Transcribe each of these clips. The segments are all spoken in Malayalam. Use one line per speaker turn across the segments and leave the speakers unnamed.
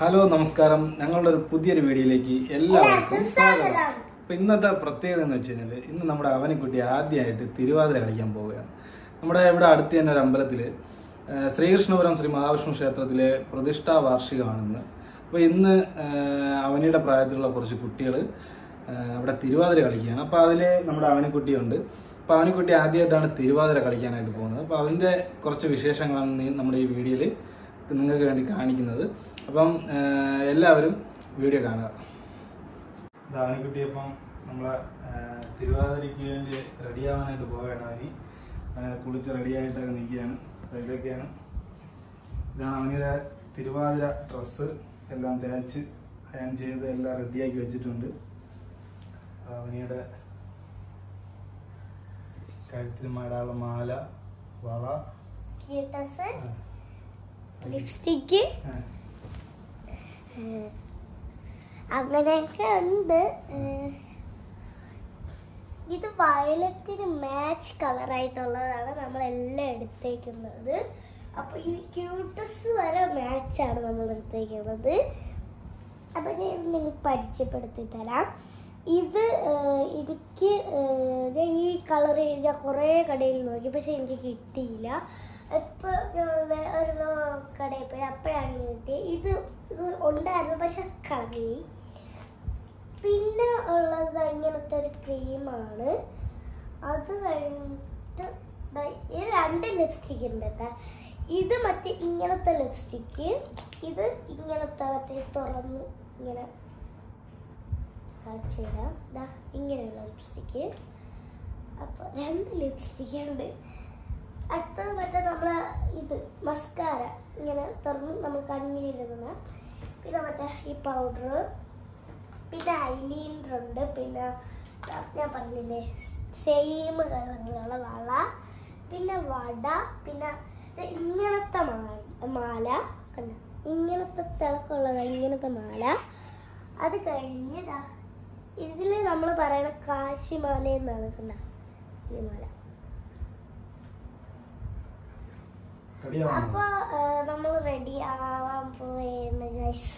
ഹലോ നമസ്കാരം. ഞങ്ങളുടെ ഒരു പുതിയൊരു വീഡിയോയിലേക്ക് എല്ലാവർക്കും സ്വാഗതം. അപ്പോൾ ഇന്നത്തെ പ്രത്യേകത എന്ന് വെച്ച് കഴിഞ്ഞാൽ ഇന്ന് നമ്മുടെ അവനിക്കുട്ടി ആദ്യമായിട്ട് തിരുവാതിര കളിക്കാൻ പോവുകയാണ്. നമ്മുടെ ഇവിടെ അടുത്ത് തന്നെ ഒരു അമ്പലത്തിൽ ശ്രീകൃഷ്ണപുരം ശ്രീ മഹാവിഷ്ണു ക്ഷേത്രത്തിലെ പ്രതിഷ്ഠാ വാർഷികമാണെന്ന്. അപ്പോൾ ഇന്ന് അവനിയുടെ പ്രായത്തിലുള്ള കുറച്ച് കുട്ടികൾ അവിടെ തിരുവാതിര കളിക്കുകയാണ്. അപ്പോൾ അതിൽ നമ്മുടെ അവനിക്കുട്ടിയുണ്ട്. അപ്പോൾ അവനിക്കുട്ടി ആദ്യമായിട്ടാണ് തിരുവാതിര കളിക്കാനായിട്ട് പോകുന്നത്. അപ്പോൾ അതിൻ്റെ കുറച്ച് വിശേഷങ്ങളാണ് നമ്മുടെ ഈ വീഡിയോയിൽ നിങ്ങൾക്ക് വേണ്ടി കാണിക്കുന്നത്. അപ്പം എല്ലാവരും വീഡിയോ കാണുക. അവനിക്കുട്ടി അപ്പം നമ്മളെ തിരുവാതിരയ്ക്ക് വേണ്ടി റെഡിയാവാനായിട്ട് പോവുകയാണ്. അവന് കുളിച്ച് റെഡിയായിട്ടൊക്കെ നിൽക്കുകയാണ്. ഇതൊക്കെയാണ്, ഇതാണ് അവനിയുടെ തിരുവാതിര ഡ്രസ്സ്. എല്ലാം തേച്ച് അയൺ ചെയ്ത് എല്ലാം റെഡിയാക്കി വെച്ചിട്ടുണ്ട്. അവനിയുടെ കഴുത്തിൽ മാടാനുള്ള മാല, വള,
ലിപ്സ്റ്റിക്ക് അങ്ങനെയൊക്കെ ഉണ്ട്. ഇത് വയലറ്റിന് മാച്ച് കളറായിട്ടുള്ളതാണ് നമ്മളെല്ലാം എടുത്തേക്കുന്നത്. അപ്പൊ ഈ ക്യൂട്ടസ് വരെ മാച്ചാണ് നമ്മൾ എടുത്തേക്കുന്നത്. അപ്പൊ ഞാൻ നിങ്ങൾക്ക് പരിചയപ്പെടുത്തി തരാം. ഇത് എനിക്ക് ഈ കളർ ഞാൻ കുറേ കടയിൽ നോക്കി, പക്ഷെ എനിക്ക് കിട്ടിയില്ല. ഇപ്പോൾ ഒരു കടയിൽ പോയി അപ്പോഴാണ് കിട്ടിയത്. ഇത് ഉണ്ടായിരുന്നു, പക്ഷെ കളറി. പിന്നെ ഉള്ളത് ഇങ്ങനത്തെ ഒരു ക്രീമാണ്. അത് കഴിഞ്ഞിട്ട് ഇത് 2 ലിപ്സ്റ്റിക്ക് ഉണ്ട് കേട്ടോ. ഇത് മറ്റേ ഇങ്ങനത്തെ ലിപ്സ്റ്റിക്ക്, ഇത് ഇങ്ങനത്തെ മറ്റേ തുറന്ന് ഇങ്ങനെ കാണിച്ചു തരാം. ഇങ്ങനെയുള്ള ലിപ്സ്റ്റിക്ക്. അപ്പോൾ 2 ലിപ്സ്റ്റിക്ക് ഉണ്ട്. അടുത്തത് മറ്റേ നമ്മളെ ഇത് മസ്കാര ഇങ്ങനെ തുറന്ന് നമ്മൾ കണ്ണിലിടുന്ന. പിന്നെ മറ്റേ ഈ പൗഡർ, പിന്നെ ഐലൈനർ ഉണ്ട്. പിന്നെ ഞാൻ പറഞ്ഞില്ലേ സെയിം കളറിലുള്ള വള, പിന്നെ വട, പിന്നെ ഇങ്ങനത്തെ മാല കണ്ട, ഇങ്ങനത്തെ തിളക്കമുള്ളത് ഇങ്ങനത്തെ മാല. അത് കഴിഞ്ഞ് ഇതിൽ നമ്മൾ പറയണ കാശിമാല എന്നാണ് കണ്ട ഈ മാല. അപ്പൊ നമ്മൾ റെഡി ആവാൻ പോവുകയാണ് ഗൈസ്.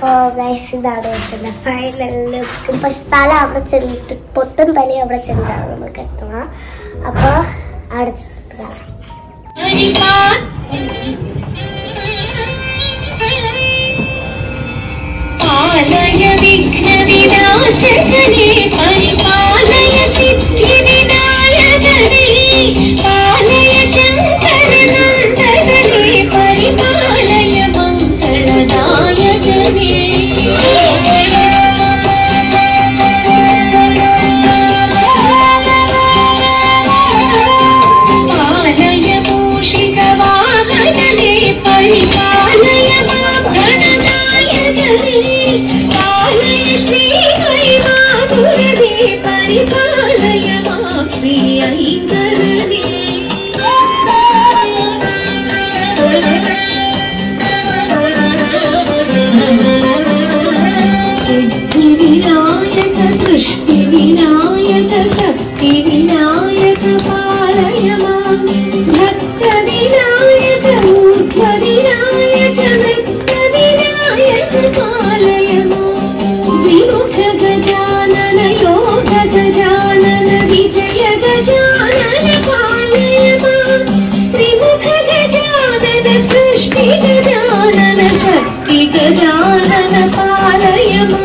ഇതാണ് ഫൈനൽ ലുക്ക്. പക്ഷെ തല അവിടെ ചെന്നിട്ട് പൊട്ടും തലയും അവിടെ ചെന്നിട്ടാണ് നമുക്ക് എത്തുക. അപ്പൊ അവിടെ ചെന്നിട്ട്
പാലയ വിഘ്ന വിനാശകനേ പരിപാലയ സിദ്ധി വിനായകനേ പാലയ ശങ്കരനന്ദകനേ പരിപാലയ മംഗളദായകനേ പാലയ മൂഷികവാഹനനേ പരിപാലയ മാധനനായകനേ പാലയ ശ്രീഹരിമാധുരനേ പരിപാലയ മാം ശ്രീഐങ്കരനേ സിദ്ധി വിനായക സൃഷ്ടി വിനായക ശക്തി വിനായക പാലയ മാം ഭക്ത വിനായക ഊർധ്വ വിനായക നൃത്ത വിനായക പാലയ മാം വിമുഖ ഗജാനന യോഗ ഗജാനന വിജയ ഗജാനന പാലയ മാം ത്രിമുഖ ഗജാനന സൃഷ്ടി ഗജാനന ശക്തി ഗജാനന പാലയ മാം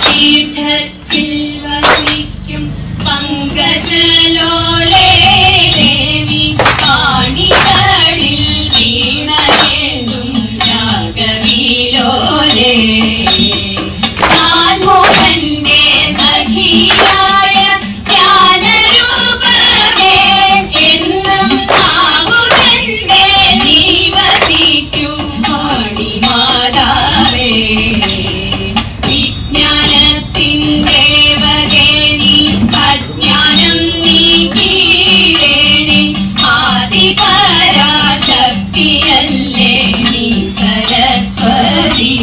പത്മതീർത്ഥത്തിൽ വസിക്കും പങ്കജലോലേ ദേവി പാണികളിൽ വീണേതും രാഗവിലോലേ നാൻമോഹന്റെ സഖിയായ ജ്ഞാനരൂപമേ എന്നും സാമുഖന്റെ നീവസിക്കും പാണിമാതാവേ വിജ്ഞാനത്തിൻ്റെ വകേനി അജ്ഞാനം നീക്കിയിടേണേ ആദിപരാശക്തിയല്ലേ നീ സരസ്വതി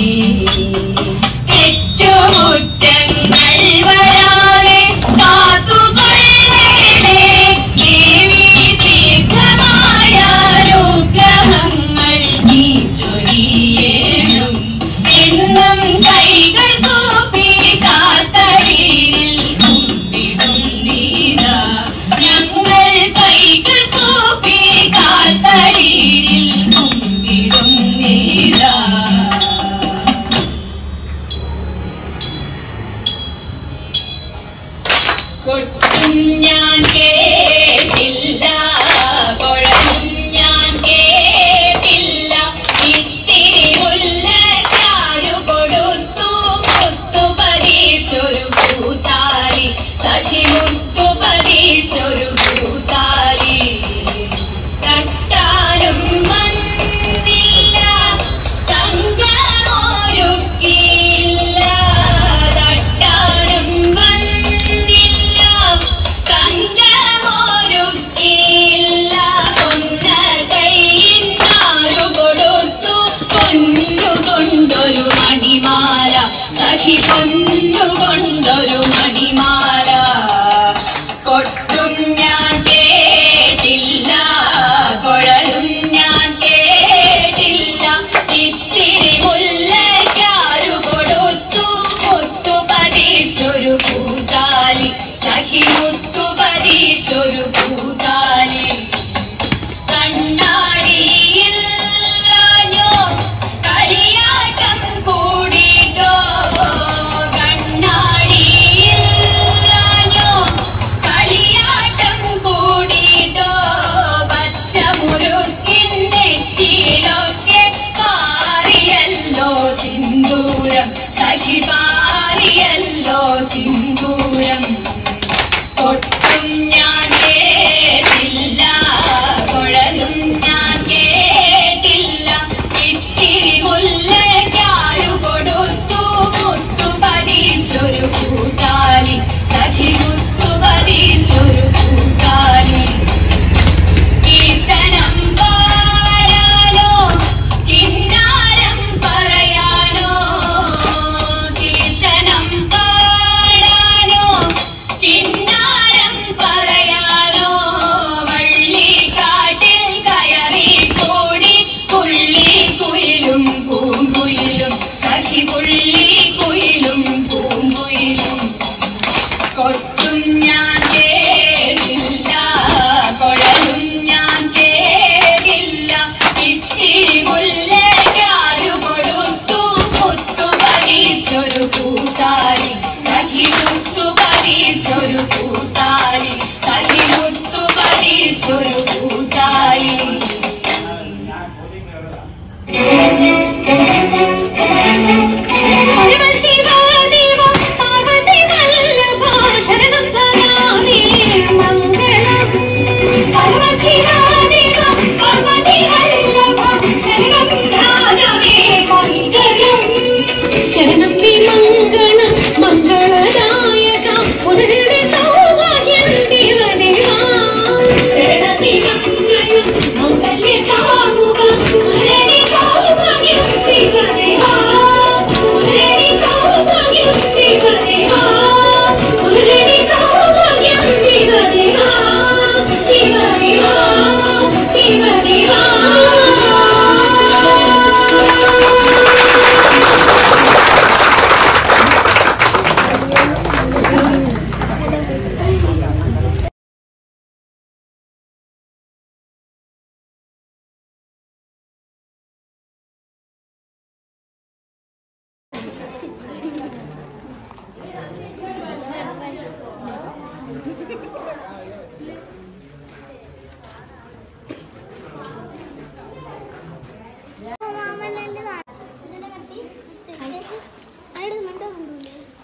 തെറ്റുമുറ്റങ്ങൾ വരാതെ കാത്തുകൊള്ളേണേ ദേവി ദീർഘമായ അനുഗ്രഹങ്ങൾ നീ ചൊരിയേണം എന്നും കൈകൾ കൂപ്പി കാത്തടിയിൽ കുമ്പിടും നീതാ ഞങ്ങൾ കൈകൾ കൂപ്പി കാൽ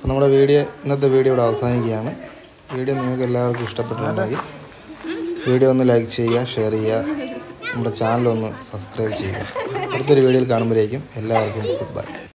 അപ്പോൾ നമ്മുടെ ഇന്നത്തെ വീഡിയോ ഇവിടെ അവസാനിക്കുകയാണ്. വീഡിയോ നിങ്ങൾക്ക് എല്ലാവർക്കും ഇഷ്ടപ്പെട്ടിട്ടുണ്ടെങ്കിൽ വീഡിയോ ഒന്ന് ലൈക്ക് ചെയ്യുക, ഷെയർ ചെയ്യുക, നമ്മുടെ ചാനലൊന്ന് സബ്സ്ക്രൈബ് ചെയ്യുക. അടുത്തൊരു വീഡിയോയിൽ കാണുമ്പോഴേക്കും എല്ലാവർക്കും ഗുഡ് ബൈ.